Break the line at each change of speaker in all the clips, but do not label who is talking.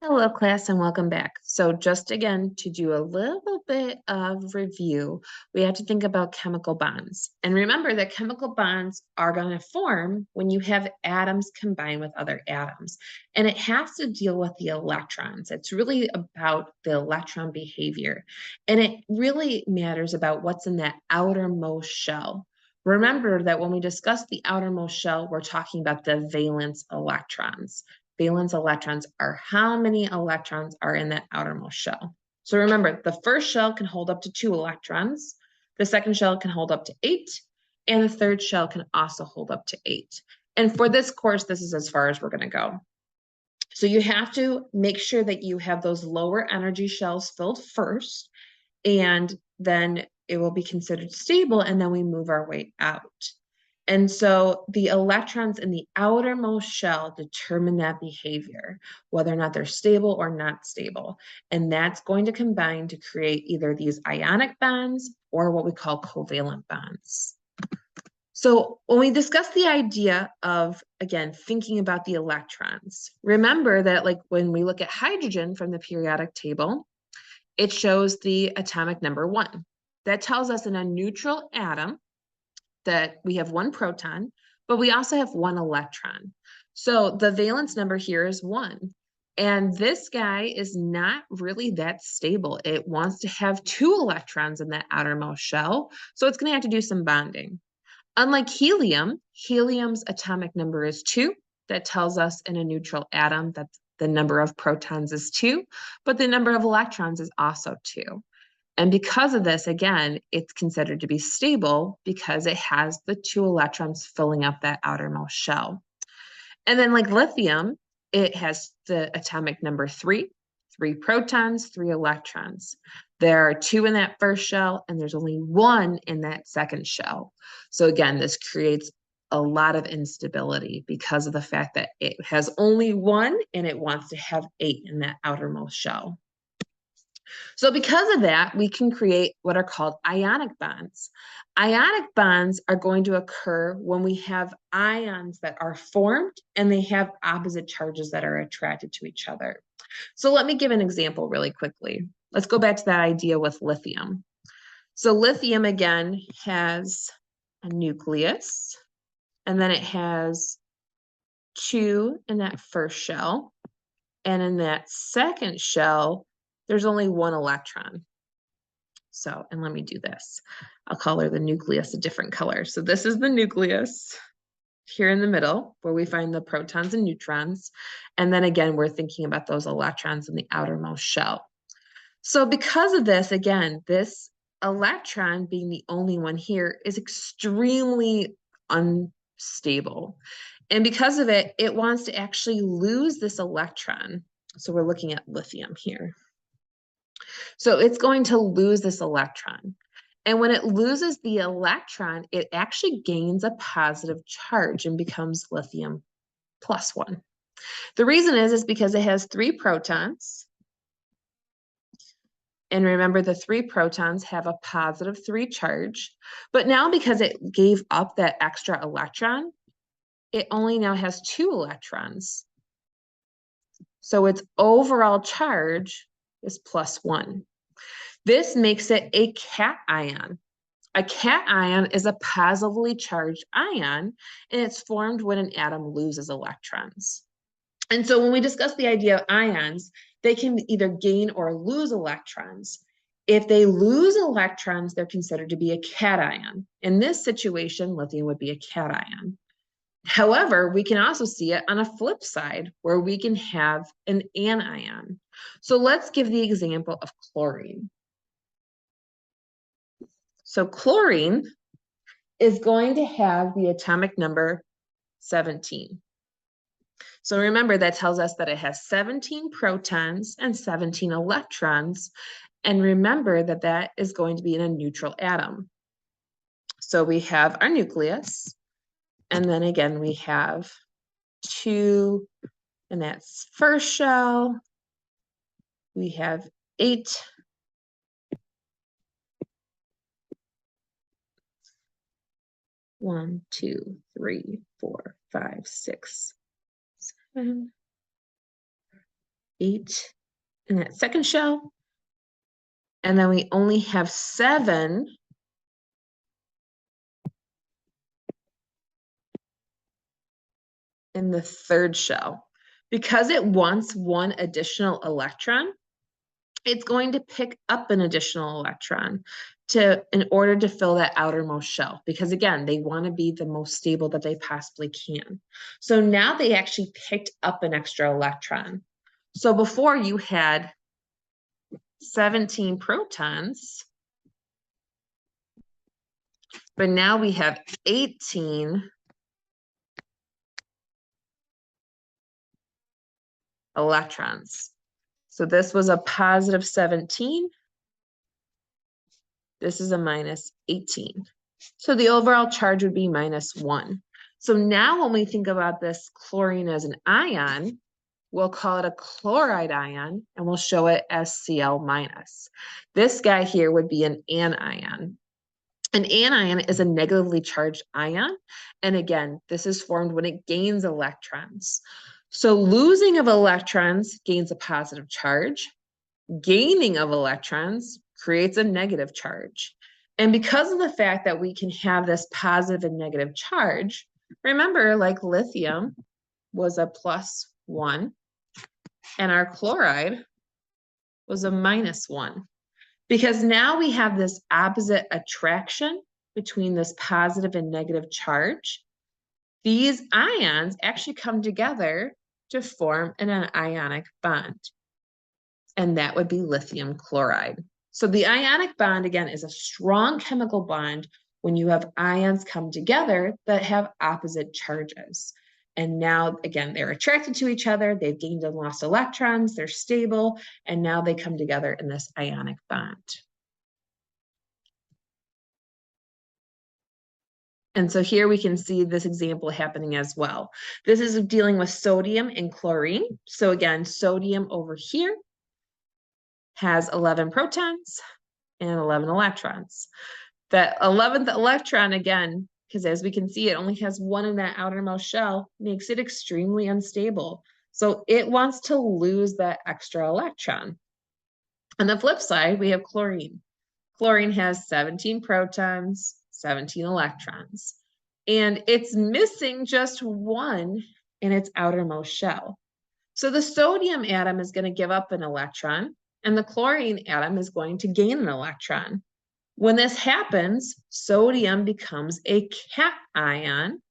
Hello, class, and welcome back. So just again, to do a little bit of review, we have to think about chemical bonds. And remember that chemical bonds are going to form when you have atoms combine with other atoms. And it has to deal with the electrons. It's really about the electron behavior. And it really matters about what's in that outermost shell. Remember that when we discuss the outermost shell, we're talking about the valence electrons. Valence electrons are how many electrons are in that outermost shell. So remember, the first shell can hold up to 2 electrons, the second shell can hold up to 8, and the third shell can also hold up to 8. And for this course, this is as far as we're going to go. So you have to make sure that you have those lower energy shells filled first, and then it will be considered stable, and then we move our way out. And so the electrons in the outermost shell determine that behavior, whether or not they're stable or not stable. And that's going to combine to create either these ionic bonds or what we call covalent bonds. So when we discuss the idea of, again, thinking about the electrons, remember that like when we look at hydrogen from the periodic table, it shows the atomic number 1. That tells us in a neutral atom that we have 1 proton, but we also have 1 electron. So the valence number here is 1. And this guy is not really that stable. It wants to have 2 electrons in that outermost shell. So it's going to have to do some bonding. Unlike helium, helium's atomic number is 2. That tells us in a neutral atom that the number of protons is 2, but the number of electrons is also 2. And because of this, again, it's considered to be stable because it has the 2 electrons filling up that outermost shell. And then like lithium, it has the atomic number 3, 3 protons, 3 electrons. There are 2 in that first shell, and there's only 1 in that second shell. So again, this creates a lot of instability because of the fact that it has only 1 and it wants to have 8 in that outermost shell. So because of that, we can create what are called ionic bonds. Ionic bonds are going to occur when we have ions that are formed and they have opposite charges that are attracted to each other. So let me give an example really quickly. Let's go back to that idea with lithium. So lithium again has a nucleus, and then it has 2 in that first shell. And in that second shell, there's only 1 electron. So, and let me do this. I'll color the nucleus a different color. So this is the nucleus here in the middle where we find the protons and neutrons. And then again, we're thinking about those electrons in the outermost shell. So because of this, again, this electron being the only one here is extremely unstable. And because of it, it wants to actually lose this electron. So we're looking at lithium here. So it's going to lose this electron. And when it loses the electron, it actually gains a positive charge and becomes lithium plus 1. The reason is because it has 3 protons. And remember, the 3 protons have a positive 3 charge. But now because it gave up that extra electron, it only now has 2 electrons. So its overall charge is plus 1. This makes it a cation. A cation is a positively charged ion, and it's formed when an atom loses electrons. And so when we discuss the idea of ions, they can either gain or lose electrons. If they lose electrons, they're considered to be a cation. In this situation, lithium would be a cation. However, we can also see it on a flip side where we can have an anion. So let's give the example of chlorine. So chlorine is going to have the atomic number 17. So remember, that tells us that it has 17 protons and 17 electrons. And remember that that is going to be in a neutral atom. So we have our nucleus, and then again, we have 2 in that first shell. We have 8. One, 2, 3, 4, 5, 6, 7, 8 in that second shell. And then we only have 7 in the third shell. Because it wants one additional electron, it's going to pick up an additional electron in order to fill that outermost shell. Because again, they want to be the most stable that they possibly can. So now they actually picked up an extra electron. So before you had 17 protons, but now we have 18 electrons. So this was a positive 17. This is a minus 18. So the overall charge would be -1. So now when we think about this chlorine as an ion, we'll call it a chloride ion, and we'll show it as Cl-. This guy here would be an anion. An anion is a negatively charged ion. And again, this is formed when it gains electrons. So losing of electrons gains a positive charge. Gaining of electrons creates a negative charge. And because of the fact that we can have this positive and negative charge, remember, like lithium was a +1 and our chloride was a -1. Because now we have this opposite attraction between this positive and negative charge. These ions actually come together to form an ionic bond. And that would be lithium chloride. So the ionic bond, again, is a strong chemical bond when you have ions come together that have opposite charges. And now, again, they're attracted to each other, they've gained and lost electrons, they're stable, and now they come together in this ionic bond. And so here we can see this example happening as well. This is dealing with sodium and chlorine. So again, sodium over here has 11 protons and 11 electrons. That 11th electron, again, because as we can see, it only has 1 in that outermost shell, makes it extremely unstable. So it wants to lose that extra electron. On the flip side, we have chlorine. Chlorine has 17 protons, 17 electrons, and it's missing just 1 in its outermost shell. So the sodium atom is going to give up an electron, and the chlorine atom is going to gain an electron. When this happens, sodium becomes a cation,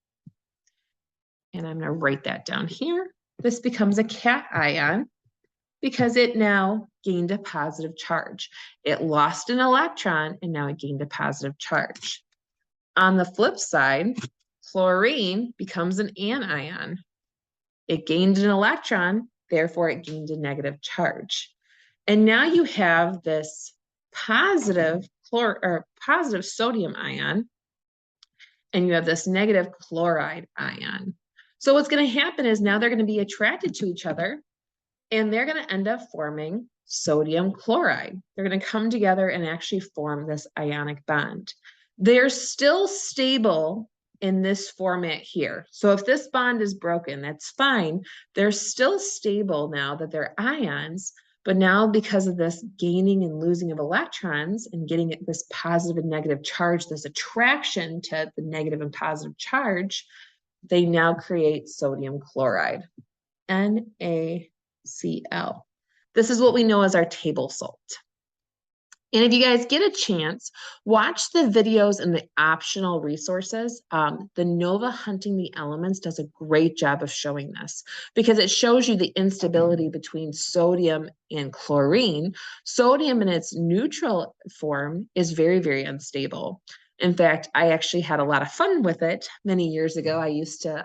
and I'm going to write that down here. This becomes a cation because it now gained a positive charge. It lost an electron, and now it gained a positive charge. On the flip side, chlorine becomes an anion. It gained an electron, therefore it gained a negative charge. And now you have this positive sodium ion, and you have this negative chloride ion. So what's going to happen is now they're going to be attracted to each other, and they're going to end up forming sodium chloride. They're going to come together and actually form this ionic bond. They're still stable in this format here. So if this bond is broken, that's fine. They're still stable now that they're ions, but now because of this gaining and losing of electrons and getting this positive and negative charge, this attraction to the negative and positive charge, they now create sodium chloride, NaCl. This is what we know as our table salt. And if you guys get a chance, watch the videos and the optional resources. The Nova Hunting the Elements does a great job of showing this because it shows you the instability between sodium and chlorine. Sodium in its neutral form is very, very unstable. In fact, I actually had a lot of fun with it many years ago. I used to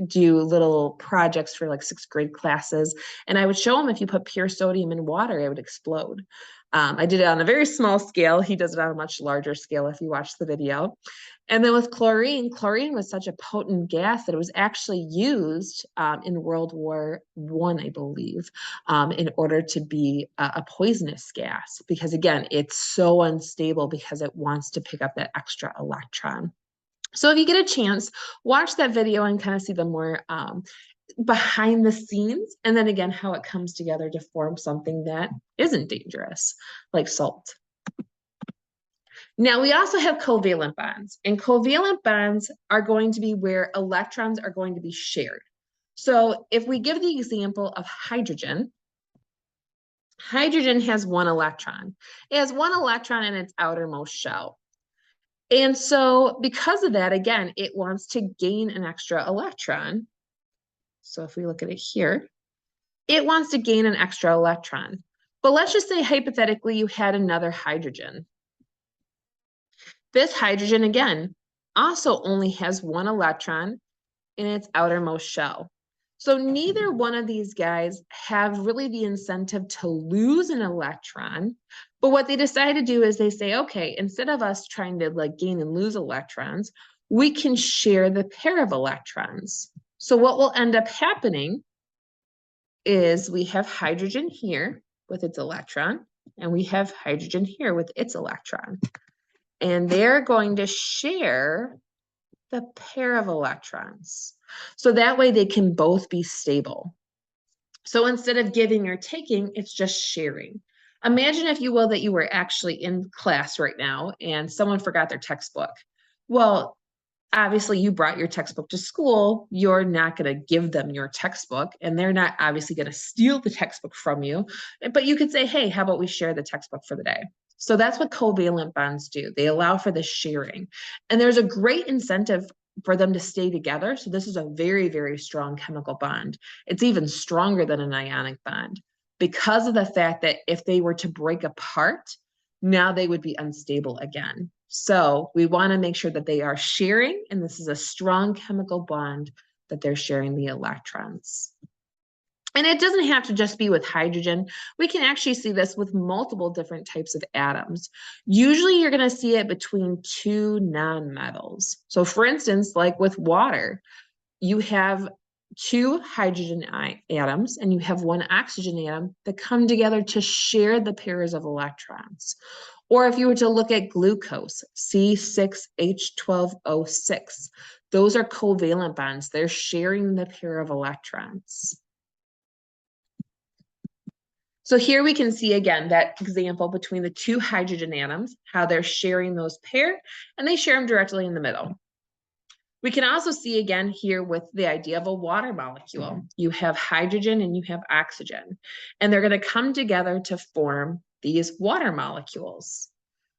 do little projects for like 6th grade classes, and I would show them if you put pure sodium in water, it would explode. I did it on a very small scale. He does it on a much larger scale if you watch the video. And then with chlorine, chlorine was such a potent gas that it was actually used in World War I, I believe, in order to be a poisonous gas. Because again, it's so unstable because it wants to pick up that extra electron. So if you get a chance, watch that video and kind of see the more behind the scenes, and then again, how it comes together to form something that isn't dangerous, like salt. Now, we also have covalent bonds, and covalent bonds are going to be where electrons are going to be shared. So if we give the example of hydrogen, hydrogen has one electron. It has one electron in its outermost shell. And so because of that, again, it wants to gain an extra electron. So if we look at it here, it wants to gain an extra electron. But let's just say hypothetically you had another hydrogen. This hydrogen, again, also only has one electron in its outermost shell. So neither one of these guys have really the incentive to lose an electron. But what they decide to do is they say, okay, instead of us trying to like gain and lose electrons, we can share the pair of electrons. So what will end up happening is we have hydrogen here with its electron, and we have hydrogen here with its electron. And they're going to share the pair of electrons. So that way they can both be stable. So instead of giving or taking, it's just sharing. Imagine, if you will, that you were actually in class right now and someone forgot their textbook. Well, obviously you brought your textbook to school. You're not going to give them your textbook, and they're not obviously going to steal the textbook from you. But you could say, hey, how about we share the textbook for the day? So that's what covalent bonds do. They allow for the sharing. And there's a great incentive for them to stay together. So this is a very, very strong chemical bond. It's even stronger than an ionic bond because of the fact that if they were to break apart, now they would be unstable again. So we want to make sure that they are sharing, and this is a strong chemical bond that they're sharing the electrons. And it doesn't have to just be with hydrogen. We can actually see this with multiple different types of atoms. Usually you're going to see it between two nonmetals. So for instance, like with water, you have two hydrogen atoms and you have one oxygen atom that come together to share the pairs of electrons. Or if you were to look at glucose, C6H12O6, those are covalent bonds. They're sharing the pair of electrons. So here we can see again that example between the two hydrogen atoms, how they're sharing those pair, and they share them directly in the middle. We can also see again here with the idea of a water molecule. You have hydrogen and you have oxygen, and they're going to come together to form these water molecules.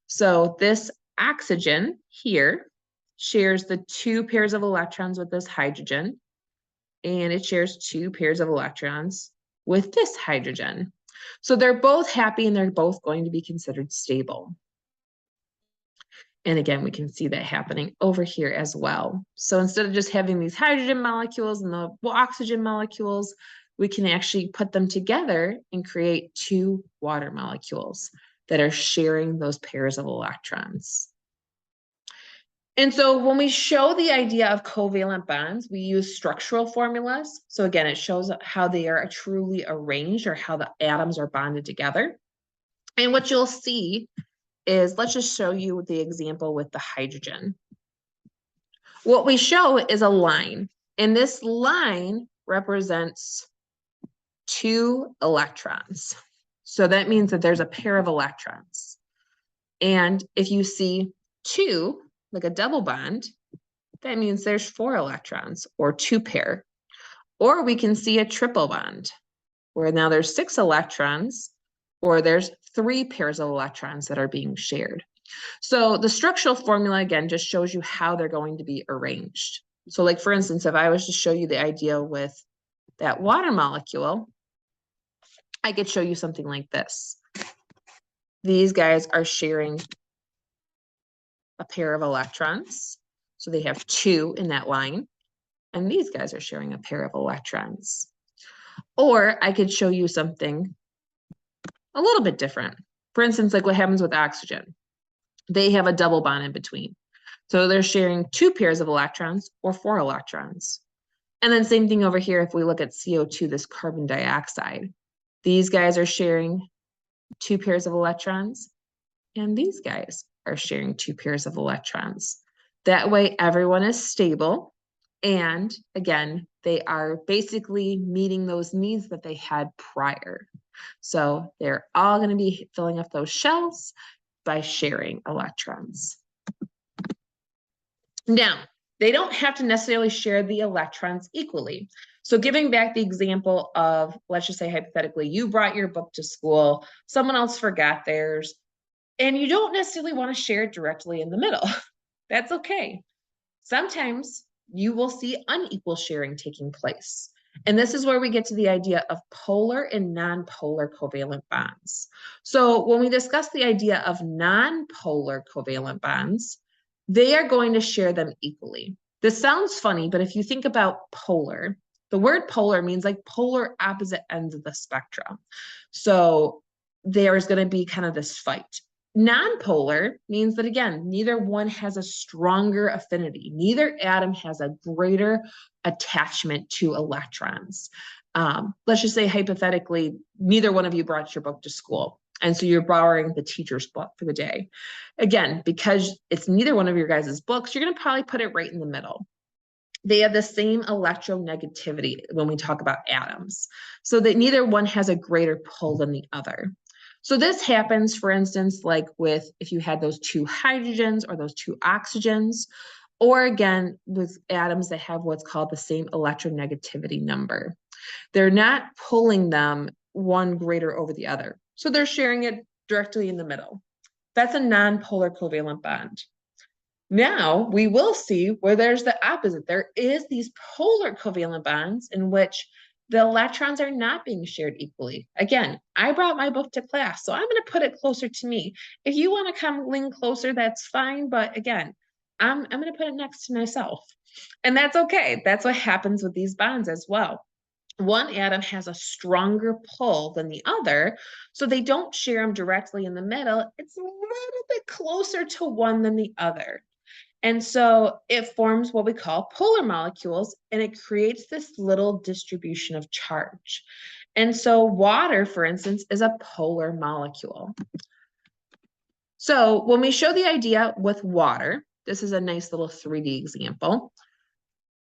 So this oxygen here shares the two pairs of electrons with this hydrogen, and it shares two pairs of electrons with this hydrogen. So they're both happy and they're both going to be considered stable. And again, we can see that happening over here as well. So instead of just having these hydrogen molecules and the oxygen molecules, we can actually put them together and create two water molecules that are sharing those pairs of electrons. And so when we show the idea of covalent bonds, we use structural formulas. So again, it shows how they are truly arranged or how the atoms are bonded together. And what you'll see is, let's just show you the example with the hydrogen. What we show is a line, and this line represents two electrons. So that means that there's a pair of electrons. And if you see two, like a double bond, that means there's four electrons or two pair. Or we can see a triple bond where now there's six electrons, or there's three pairs of electrons that are being shared. So the structural formula, again, just shows you how they're going to be arranged. So like, for instance, if I was to show you the idea with that water molecule, I could show you something like this. These guys are sharing a pair of electrons. So they have two in that line. And these guys are sharing a pair of electrons. Or I could show you something a little bit different. For instance, like what happens with oxygen. They have a double bond in between. So they're sharing two pairs of electrons or four electrons. And then same thing over here if we look at CO2, this carbon dioxide. These guys are sharing two pairs of electrons, and these guys are sharing two pairs of electrons. That way everyone is stable And again, they are basically meeting those needs that they had prior. So they're all going to be filling up those shells by sharing electrons. Now, they don't have to necessarily share the electrons equally. So giving back the example of, let's just say hypothetically, you brought your book to school, someone else forgot theirs, and you don't necessarily want to share it directly in the middle. That's okay. Sometimes you will see unequal sharing taking place. And this is where we get to the idea of polar and non-polar covalent bonds. So when we discuss the idea of non-polar covalent bonds, they are going to share them equally. This sounds funny, but if you think about polar, the word polar means like polar opposite ends of the spectrum. So there's going to be kind of this fight. Non-polar means that, again, neither one has a stronger affinity. Neither atom has a greater attachment to electrons. Let's just say hypothetically, neither one of you brought your book to school. And so you're borrowing the teacher's book for the day. Again, because it's neither one of your guys' books, you're going to probably put it right in the middle. They have the same electronegativity when we talk about atoms, so that neither one has a greater pull than the other. So this happens, for instance, like with if you had those two hydrogens or those two oxygens, or again, with atoms that have what's called the same electronegativity number. They're not pulling them one greater over the other. So they're sharing it directly in the middle. That's a non-polar covalent bond. Now we will see where there's the opposite. There is these polar covalent bonds in which the electrons are not being shared equally. Again, I brought my book to class, so I'm going to put it closer to me. If you want to come lean closer, that's fine. But again, I'm going to put it next to myself. And that's okay. That's what happens with these bonds as well. One atom has a stronger pull than the other, so they don't share them directly in the middle. It's a little bit closer to one than the other. And so it forms what we call polar molecules, and it creates this little distribution of charge. And so water, for instance, is a polar molecule. So when we show the idea with water, this is a nice little 3D example,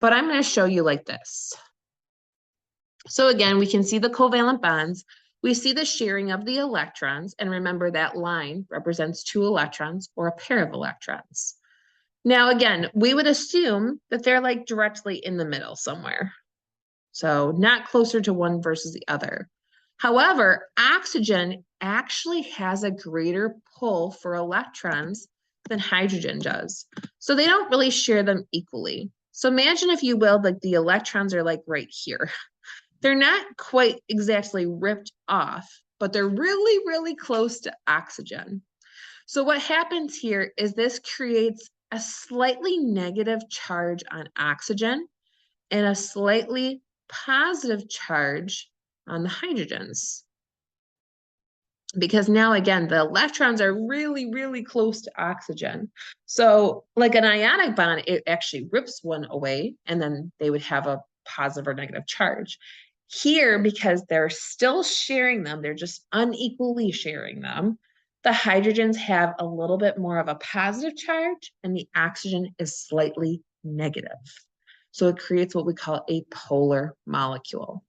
but I'm going to show you like this. So again, we can see the covalent bonds. We see the sharing of the electrons, and remember that line represents 2 electrons or a pair of electrons. Now, again, we would assume that they're like directly in the middle somewhere. So not closer to one versus the other. However, oxygen actually has a greater pull for electrons than hydrogen does. So they don't really share them equally. So imagine, if you will, like the electrons are like right here. They're not quite exactly ripped off, but they're really, really close to oxygen. So what happens here is this creates a slightly negative charge on oxygen and a slightly positive charge on the hydrogens. Because now, again, the electrons are really, really close to oxygen. So like an ionic bond, it actually rips one away, and then they would have a positive or negative charge. Here, because they're still sharing them, they're just unequally sharing them, the hydrogens have a little bit more of a positive charge, and the oxygen is slightly negative. So it creates what we call a polar molecule.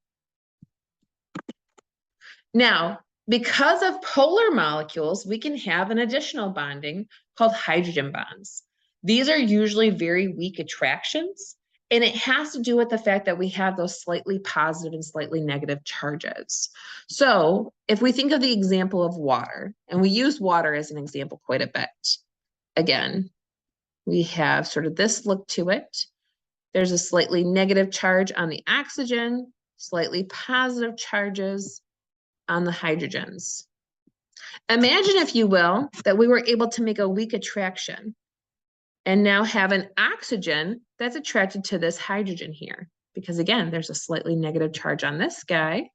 Now, because of polar molecules, we can have an additional bonding called hydrogen bonds. These are usually very weak attractions, and it has to do with the fact that we have those slightly positive and slightly negative charges. So if we think of the example of water, and we use water as an example quite a bit, again, we have sort of this look to it. There's a slightly negative charge on the oxygen, slightly positive charges on the hydrogens. Imagine, if you will, that we were able to make a weak attraction and now have an oxygen that's attracted to this hydrogen here. Because again, there's a slightly negative charge on this guy,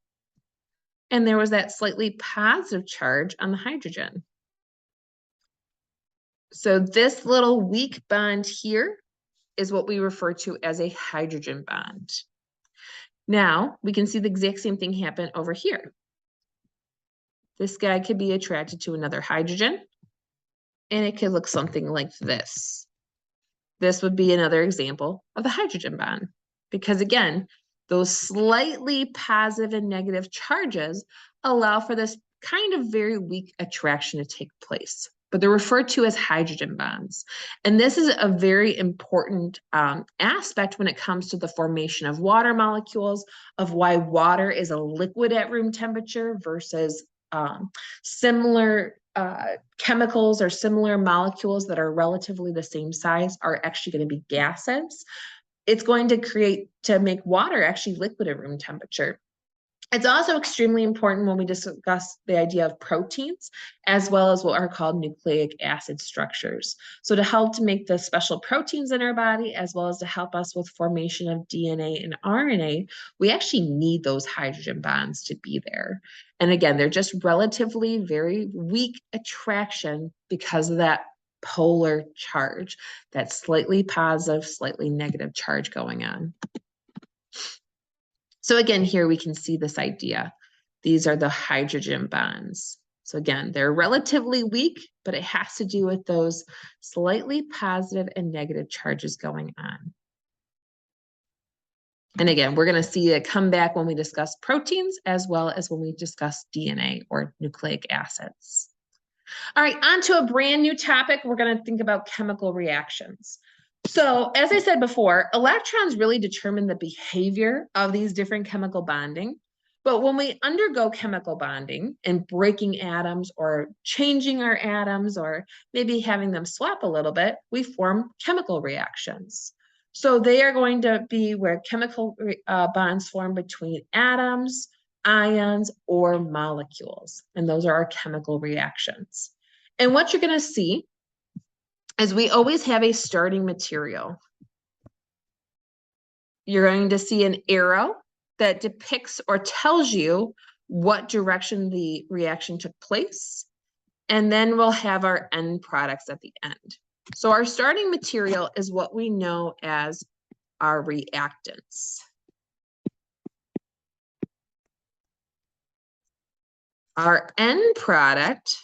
and there was that slightly positive charge on the hydrogen. So this little weak bond here is what we refer to as a hydrogen bond. Now we can see the exact same thing happen over here. This guy could be attracted to another hydrogen, and it could look something like this. this would be another example of the hydrogen bond. Because again, those slightly positive and negative charges allow for this kind of very weak attraction to take place, but they're referred to as hydrogen bonds. And this is a very important aspect when it comes to the formation of water molecules, of why water is a liquid at room temperature versus similar chemicals or similar molecules that are relatively the same size are actually going to be gases. It's going to make water actually liquid at room temperature. It's also extremely important when we discuss the idea of proteins, as well as what are called nucleic acid structures. So to help to make the special proteins in our body, as well as to help us with formation of DNA and RNA, we actually need those hydrogen bonds to be there. And again, they're just relatively very weak attraction because of that polar charge, that slightly positive, slightly negative charge going on. So again, here we can see this idea. These are the hydrogen bonds. So again, they're relatively weak, but it has to do with those slightly positive and negative charges going on. And again, we're going to see it come back when we discuss proteins as well as when we discuss DNA or nucleic acids. All right, on to a brand new topic. We're going to think about chemical reactions. So as I said before, electrons really determine the behavior of these different chemical bonding. But when we undergo chemical bonding and breaking atoms or changing our atoms or maybe having them swap a little bit, we form chemical reactions. So they are going to be where chemical bonds form between atoms, ions, or molecules. And those are our chemical reactions. And what you're going to see is we always have a starting material. You're going to see an arrow that depicts or tells you what direction the reaction took place. And then we'll have our end products at the end. So our starting material is what we know as our reactants. Our end product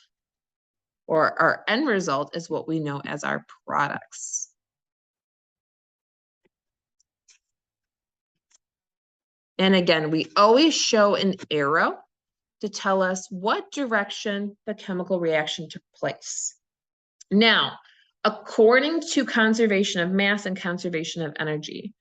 or our end result is what we know as our products. And again, we always show an arrow to tell us what direction the chemical reaction took place. Now, according to conservation of mass and conservation of energy,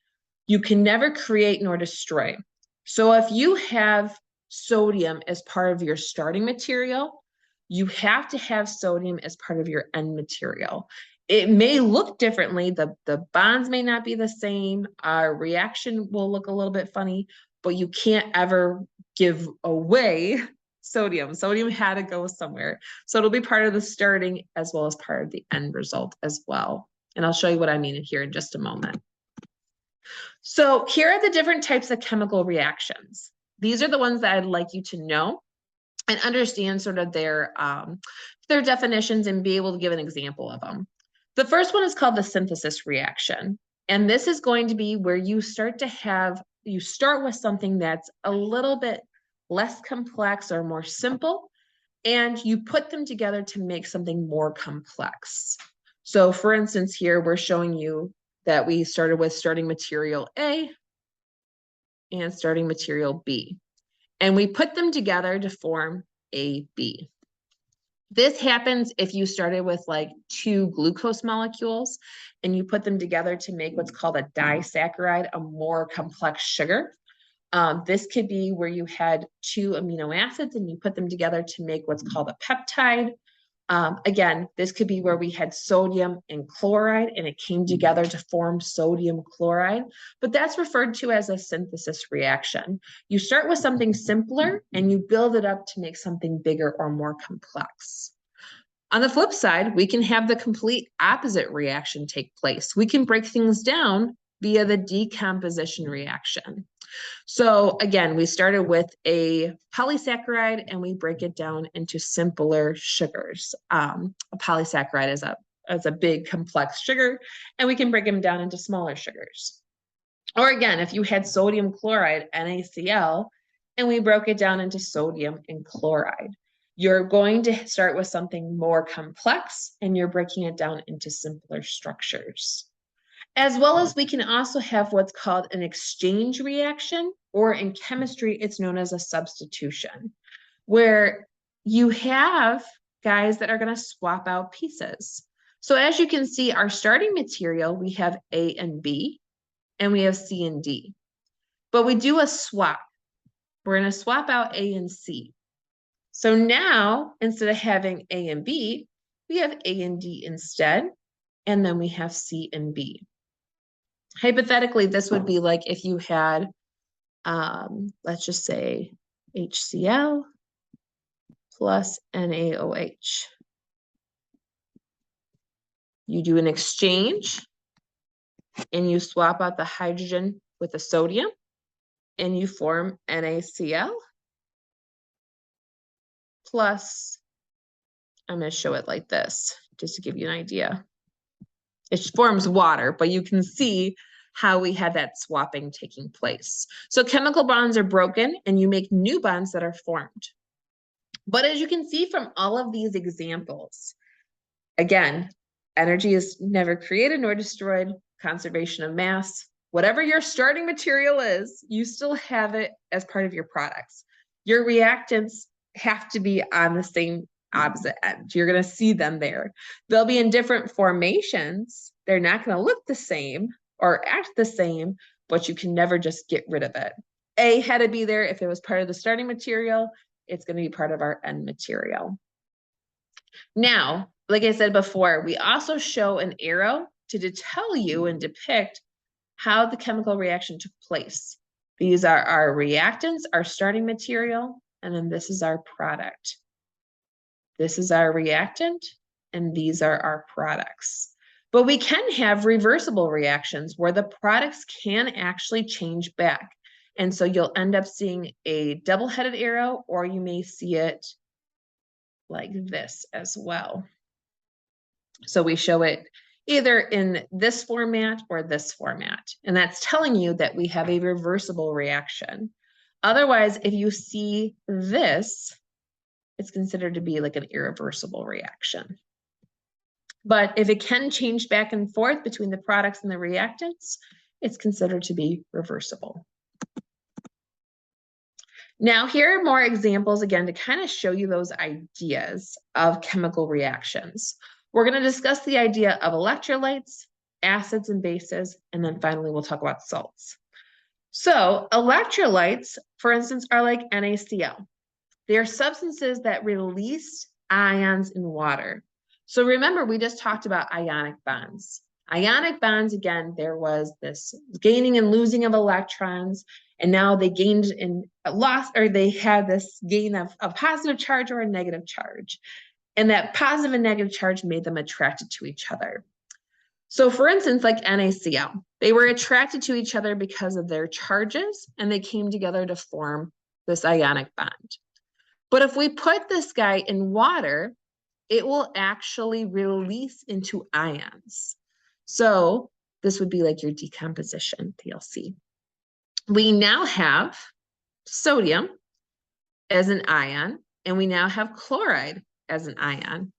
you can never create nor destroy. So if you have sodium as part of your starting material, you have to have sodium as part of your end material. It may look differently. The bonds may not be the same. Our reaction will look a little bit funny, but you can't ever give away sodium. Sodium had to go somewhere. So it'll be part of the starting as well as part of the end result as well. And I'll show you what I mean here in just a moment. So here are the different types of chemical reactions. These are the ones that I'd like you to know and understand sort of their definitions and be able to give an example of them. The first one is called the synthesis reaction. And this is going to be where you start with something that's a little bit less complex or more simple, and you put them together to make something more complex. So for instance, here we're showing you that we started with starting material A and starting material B. And we put them together to form AB. This happens if you started with like 2 glucose molecules and you put them together to make what's called a disaccharide, a more complex sugar. This could be where you had 2 amino acids and you put them together to make what's called a peptide. Again, this could be where we had sodium and chloride and it came together to form sodium chloride, but that's referred to as a synthesis reaction. You start with something simpler and you build it up to make something bigger or more complex. On the flip side, we can have the complete opposite reaction take place. We can break things down via the decomposition reaction. So again, we started with a polysaccharide and we break it down into simpler sugars. A polysaccharide is a big complex sugar, and we can break them down into smaller sugars. Or again, if you had sodium chloride, NaCl, and we broke it down into sodium and chloride, you're going to start with something more complex and you're breaking it down into simpler structures. As well as we can also have what's called an exchange reaction, or in chemistry, it's known as a substitution, where you have guys that are going to swap out pieces. So as you can see, our starting material, we have A and B, and we have C and D. But we do a swap. We're going to swap out A and C. So now, instead of having A and B, we have A and D instead, and then we have C and B. Hypothetically, this would be like if you had, let's just say HCl plus NaOH. You do an exchange and you swap out the hydrogen with the sodium and you form NaCl plus, I'm going to show it like this just to give you an idea. It forms water, but you can see how we had that swapping taking place. So chemical bonds are broken and you make new bonds that are formed. But as you can see from all of these examples, again, energy is never created nor destroyed, conservation of mass. Whatever your starting material is, you still have it as part of your products. Your reactants have to be on the same opposite end. You're going to see them there. They'll be in different formations. They're not going to look the same or act the same, but you can never just get rid of it. A had to be there if it was part of the starting material. It's going to be part of our end material. Now, like I said before, we also show an arrow to tell you and depict how the chemical reaction took place. These are our reactants, our starting material, and then this is our product. This is our reactant, and these are our products. But we can have reversible reactions where the products can actually change back. And so you'll end up seeing a double-headed arrow, or you may see it like this as well. So we show it either in this format or this format. And that's telling you that we have a reversible reaction. Otherwise, if you see this, it's considered to be like an irreversible reaction. But if it can change back and forth between the products and the reactants, it's considered to be reversible. Now, here are more examples again to kind of show you those ideas of chemical reactions. We're going to discuss the idea of electrolytes, acids and bases, and then finally we'll talk about salts. So electrolytes, for instance, are like NaCl. They are substances that release ions in water. So remember, we just talked about ionic bonds. Ionic bonds, again, there was this gaining and losing of electrons, and now they gained and lost, or they had this gain of a positive charge or a negative charge. And that positive and negative charge made them attracted to each other. So for instance, like NaCl, they were attracted to each other because of their charges, and they came together to form this ionic bond. But if we put this guy in water, it will actually release into ions. So this would be like your decomposition, TLC. We now have sodium as an ion, and we now have chloride as an ion.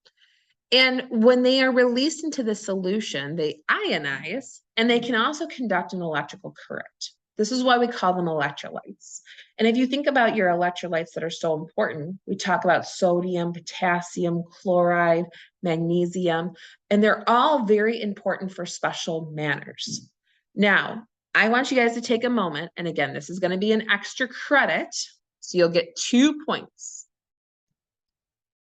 And when they are released into the solution, they ionize, and they can also conduct an electrical current. This is why we call them electrolytes. And if you think about your electrolytes that are so important, we talk about sodium, potassium, chloride, magnesium, and they're all very important for special manners. Now, I want you guys to take a moment, and again, this is going to be an extra credit, so you'll get 2 points.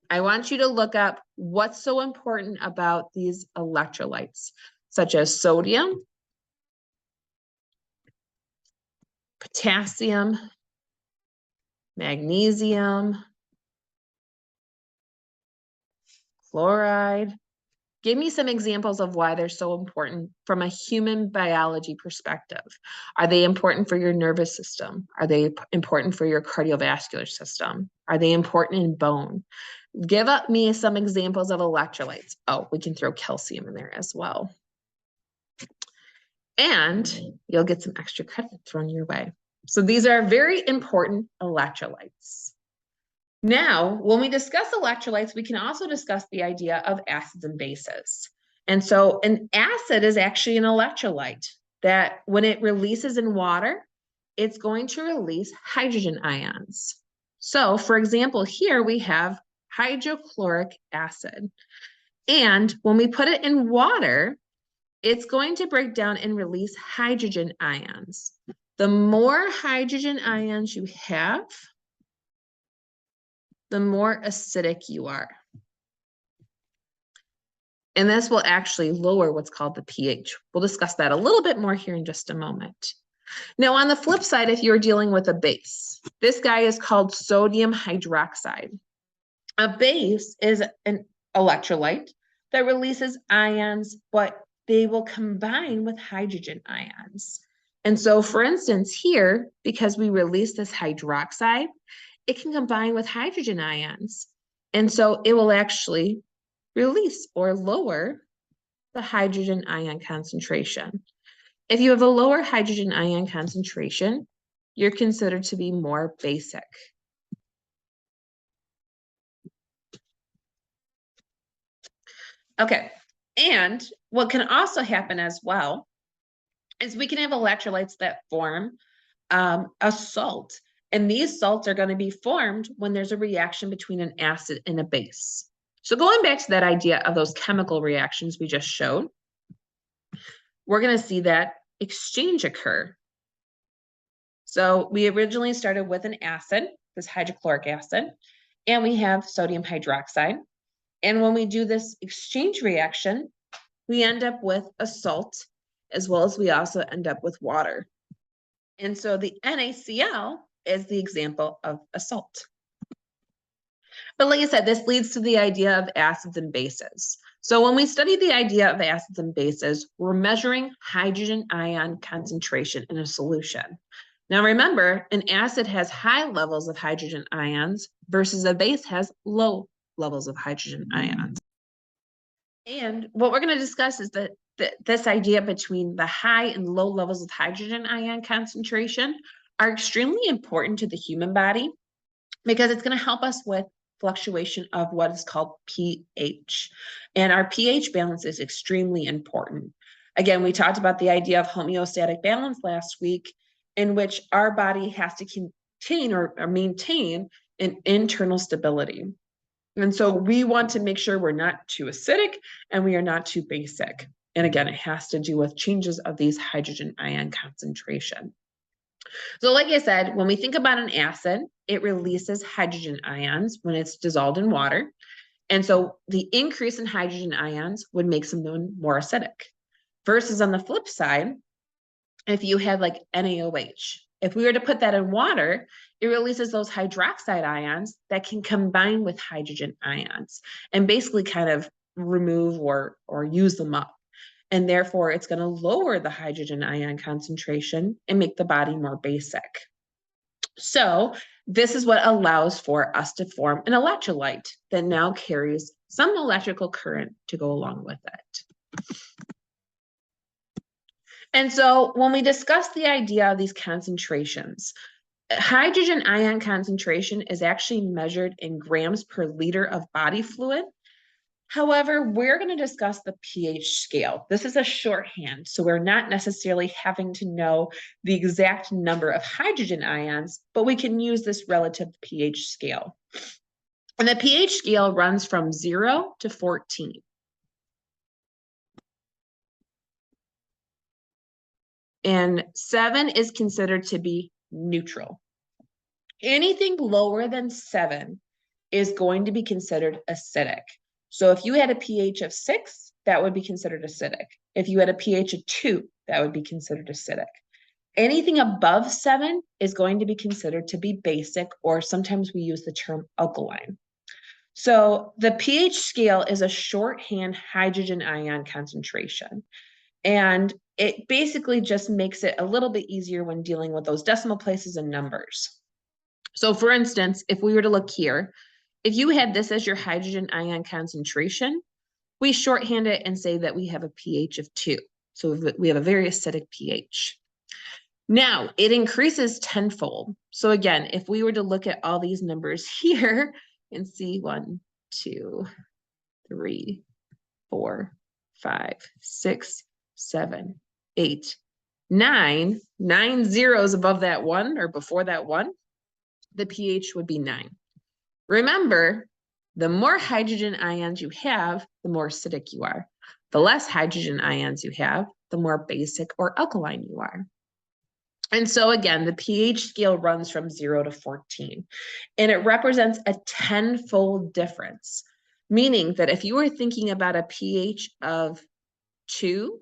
I want you to look up what's so important about these electrolytes, such as sodium, potassium, magnesium, chloride. Give me some examples of why they're so important from a human biology perspective. Are they important for your nervous system? Are they important for your cardiovascular system? Are they important in bone? Give me some examples of electrolytes. Oh, we can throw calcium in there as well. And you'll get some extra credit thrown your way. So these are very important electrolytes. Now, when we discuss electrolytes, we can also discuss the idea of acids and bases. And so an acid is actually an electrolyte that when it releases in water, it's going to release hydrogen ions. So for example, here we have hydrochloric acid. And when we put it in water, it's going to break down and release hydrogen ions. The more hydrogen ions you have, the more acidic you are. And this will actually lower what's called the pH. We'll discuss that a little bit more here in just a moment. Now, on the flip side, if you're dealing with a base, this guy is called sodium hydroxide. A base is an electrolyte that releases ions, but they will combine with hydrogen ions. And so, for instance, here, because we release this hydroxide, it can combine with hydrogen ions. And so it will actually release or lower the hydrogen ion concentration. If you have a lower hydrogen ion concentration, you're considered to be more basic. Okay, and what can also happen as well is we can have electrolytes that form a salt, and these salts are going to be formed when there's a reaction between an acid and a base. So going back to that idea of those chemical reactions we just showed, we're going to see that exchange occur. So we originally started with an acid, this hydrochloric acid, and we have sodium hydroxide. And when we do this exchange reaction, we end up with a salt, as well as we also end up with water. And so the NaCl is the example of a salt. But like I said, this leads to the idea of acids and bases. So when we study the idea of acids and bases, we're measuring hydrogen ion concentration in a solution. Now remember, an acid has high levels of hydrogen ions versus a base has low levels of hydrogen ions. And what we're going to discuss is that this idea between the high and low levels of hydrogen ion concentration are extremely important to the human body because it's going to help us with fluctuation of what is called pH. And our pH balance is extremely important. Again, we talked about the idea of homeostatic balance last week, in which our body has to contain or maintain an internal stability. And so we want to make sure we're not too acidic and we are not too basic. And again, it has to do with changes of these hydrogen ion concentration. So like I said, when we think about an acid, it releases hydrogen ions when it's dissolved in water. And so the increase in hydrogen ions would make someone more acidic. Versus on the flip side, if you have like NaOH, if we were to put that in water, it releases those hydroxide ions that can combine with hydrogen ions and basically kind of remove or use them up. And therefore, it's going to lower the hydrogen ion concentration and make the body more basic. So this is what allows for us to form an electrolyte that now carries some electrical current to go along with it. And so when we discuss the idea of these concentrations, hydrogen ion concentration is actually measured in grams per liter of body fluid. However, we're going to discuss the pH scale. This is a shorthand, so we're not necessarily having to know the exact number of hydrogen ions, but we can use this relative pH scale. And the pH scale runs from 0 to 14. And 7 is considered to be neutral. Anything lower than 7 is going to be considered acidic. So if you had a pH of 6, that would be considered acidic. If you had a pH of 2, that would be considered acidic. Anything above 7 is going to be considered to be basic, or sometimes we use the term alkaline. So the pH scale is a shorthand hydrogen ion concentration. And it basically just makes it a little bit easier when dealing with those decimal places and numbers. So for instance, if we were to look here, if you had this as your hydrogen ion concentration, we shorthand it and say that we have a pH of 2. So we have a very acidic pH. Now, it increases tenfold. So again, if we were to look at all these numbers here and see 1, 2, 3, 4, 5, 6, 7, 8, 9. 9 zeros above that 1 or before that 1, the pH would be 9. Remember, the more hydrogen ions you have, the more acidic you are. The less hydrogen ions you have, the more basic or alkaline you are. And so again, the pH scale runs from 0 to 14, and it represents a 10-fold difference, meaning that if you were thinking about a pH of 2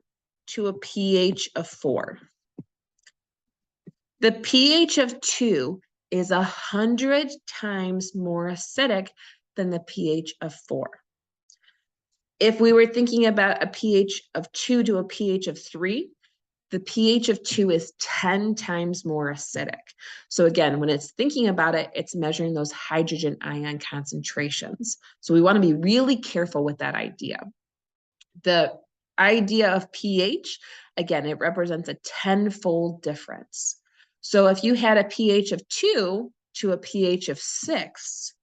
to a pH of 4, the pH of 2 is 100 times more acidic than the pH of 4. If we were thinking about a pH of 2 to a pH of 3, the pH of 2 is 10 times more acidic. So again, when it's thinking about it, it's measuring those hydrogen ion concentrations. So we want to be really careful with that idea. The idea of pH, again, it represents a 10-fold difference. So if you had a pH of 2 to a pH of 6,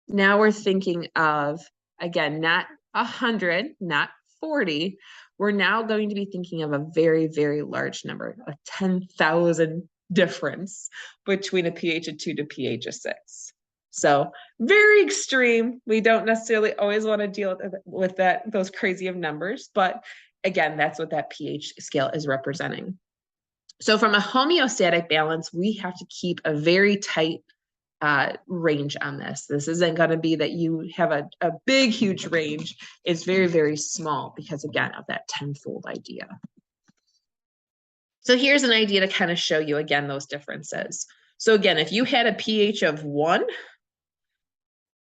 now we're thinking of, again, not 100, not 40. We're now going to be thinking of a very, very large number, a 10,000 difference between a pH of 2 to pH of 6. So very extreme. We don't necessarily always want to deal with that, those crazy of numbers, but again, that's what that pH scale is representing. So from a homeostatic balance, we have to keep a very tight range on this. This isn't going to be that you have a big, huge range. It's very, very small because, again, of that 10-fold idea. So here's an idea to kind of show you, again, those differences. So again, if you had a pH of 1,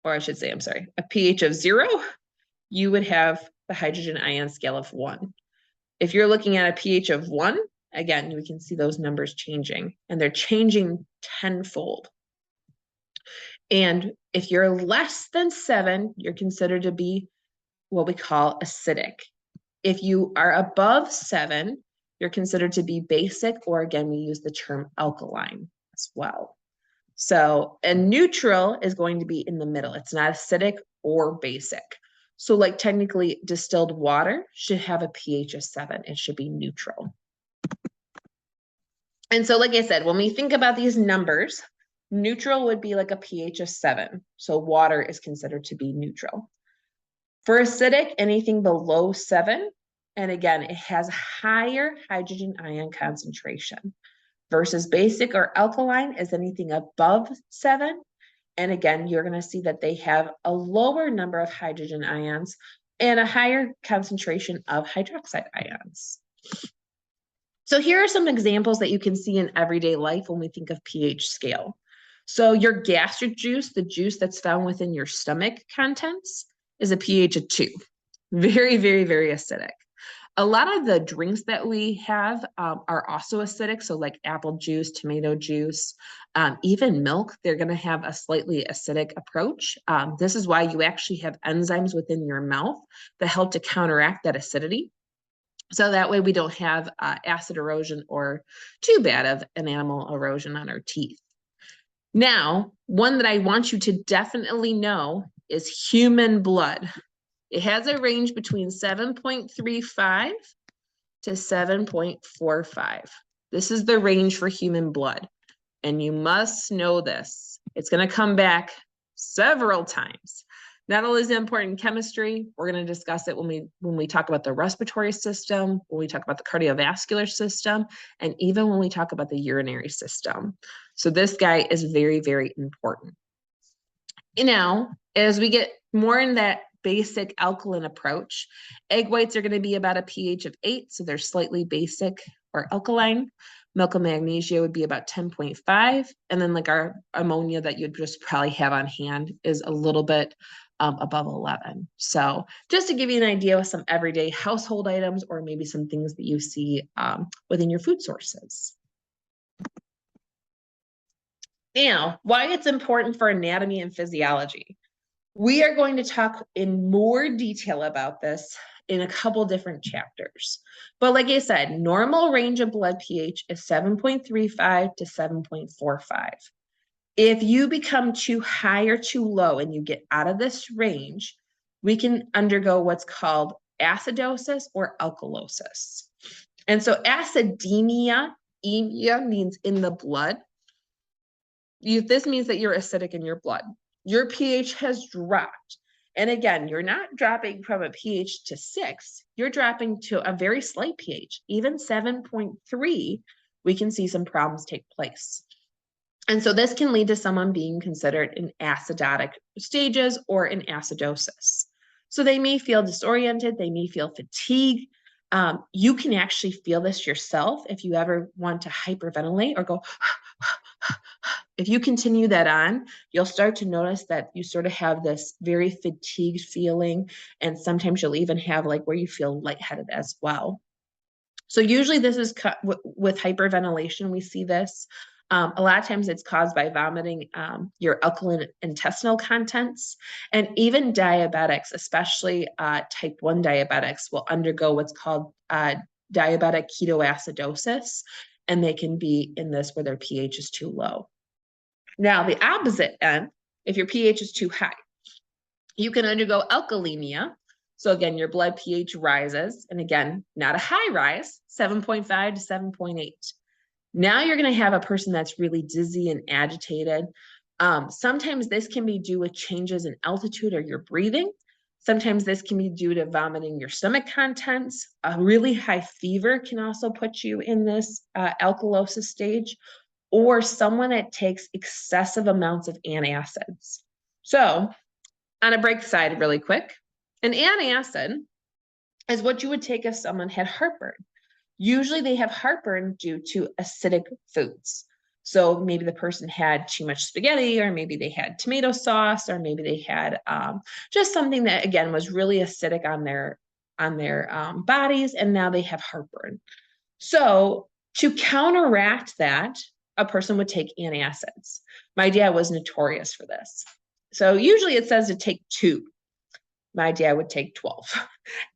or I should say, I'm sorry, a pH of 0, you would have the hydrogen ion scale of 1. If you're looking at a pH of 1, again, we can see those numbers changing, and they're changing 10-fold. And if you're less than 7, you're considered to be what we call acidic. If you are above 7, you're considered to be basic, or again, we use the term alkaline as well. So a neutral is going to be in the middle. It's not acidic or basic. So like technically distilled water should have a pH of 7. It should be neutral. And so like I said, when we think about these numbers, neutral would be like a pH of 7. So water is considered to be neutral. For acidic, anything below 7, and again, it has higher hydrogen ion concentration. Versus basic or alkaline is anything above 7. And again, you're going to see that they have a lower number of hydrogen ions and a higher concentration of hydroxide ions. So here are some examples that you can see in everyday life when we think of pH scale. So your gastric juice, the juice that's found within your stomach contents, is a pH of 2. Very, very, very acidic. A lot of the drinks that we have are also acidic. So like apple juice, tomato juice, even milk, they're going to have a slightly acidic approach. This is why you actually have enzymes within your mouth that help to counteract that acidity. So that way we don't have acid erosion or too bad of an enamel erosion on our teeth. Now, one that I want you to definitely know is human blood. It has a range between 7.35 to 7.45. This is the range for human blood. And you must know this. It's going to come back several times. Not only is it important in chemistry, we're going to discuss it when we talk about the respiratory system, when we talk about the cardiovascular system, and even when we talk about the urinary system. So this guy is very, very important. You know, as we get more in that basic alkaline approach, egg whites are going to be about a pH of 8, so they're slightly basic or alkaline. Milk and magnesia would be about 10.5, and then like our ammonia that you'd just probably have on hand is a little bit above 11. So just to give you an idea with some everyday household items or maybe some things that you see within your food sources. Now, why it's important for anatomy and physiology. We are going to talk in more detail about this in a couple different chapters. But like I said, normal range of blood pH is 7.35 to 7.45. If you become too high or too low and you get out of this range, we can undergo what's called acidosis or alkalosis. And so acidemia, emia means in the blood. This means that you're acidic in your blood. Your pH has dropped. And again, you're not dropping from a pH to 6, you're dropping to a very slight pH, even 7.3, we can see some problems take place. And so this can lead to someone being considered in acidotic stages or in acidosis. So they may feel disoriented, they may feel fatigued. You can actually feel this yourself if you ever want to hyperventilate or go, if you continue that on, you'll start to notice that you sort of have this very fatigued feeling. And sometimes you'll even have like where you feel lightheaded as well. So usually this is with hyperventilation, we see this. A lot of times it's caused by vomiting your alkaline intestinal contents, and even diabetics, especially type 1 diabetics, will undergo what's called diabetic ketoacidosis, and they can be in this where their pH is too low. Now, the opposite end, if your pH is too high, you can undergo alkalemia. So again, your blood pH rises, and again, not a high rise, 7.5 to 7.8. Now you're going to have a person that's really dizzy and agitated. Sometimes this can be due with changes in altitude or your breathing. Sometimes this can be due to vomiting your stomach contents. A really high fever can also put you in this alkalosis stage, or someone that takes excessive amounts of antacids. So on a break side really quick, an antacid is what you would take if someone had heartburn. Usually they have heartburn due to acidic foods. So maybe the person had too much spaghetti, or maybe they had tomato sauce, or maybe they had just something that, again, was really acidic on their bodies, and now they have heartburn. So to counteract that, a person would take antacids. My dad was notorious for this. So usually it says to take 2. My dad would take 12.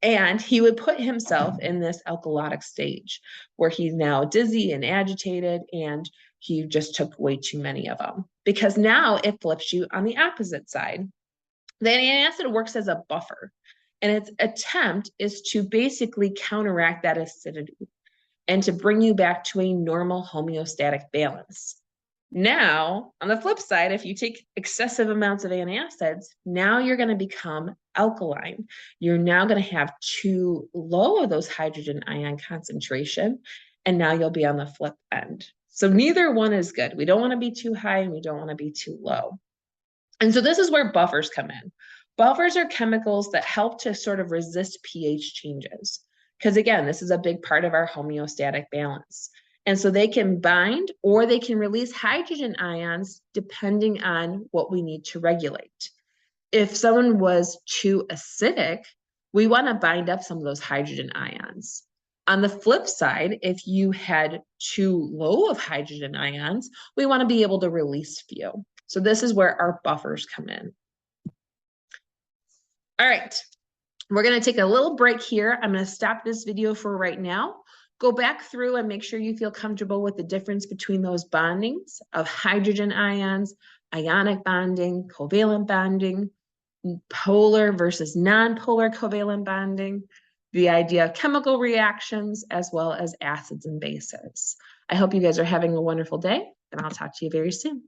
And he would put himself in this alkalotic stage where he's now dizzy and agitated, and he just took way too many of them. Because now it flips you on the opposite side. The antacid works as a buffer, and its attempt is to basically counteract that acidity and to bring you back to a normal homeostatic balance. Now, on the flip side, if you take excessive amounts of antacids, now you're going to become alkaline. You're now going to have too low of those hydrogen ion concentration, and now you'll be on the flip end. So neither one is good. We don't want to be too high, and we don't want to be too low. And so this is where buffers come in. Buffers are chemicals that help to sort of resist pH changes. Because again, this is a big part of our homeostatic balance. And so they can bind or they can release hydrogen ions depending on what we need to regulate. If someone was too acidic, we want to bind up some of those hydrogen ions. On the flip side, if you had too low of hydrogen ions, we want to be able to release few. So this is where our buffers come in. All right, we're going to take a little break here. I'm going to stop this video for right now. Go back through and make sure you feel comfortable with the difference between those bondings of hydrogen ions, ionic bonding, covalent bonding, polar versus non-polar covalent bonding, the idea of chemical reactions, as well as acids and bases. I hope you guys are having a wonderful day, and I'll talk to you very soon.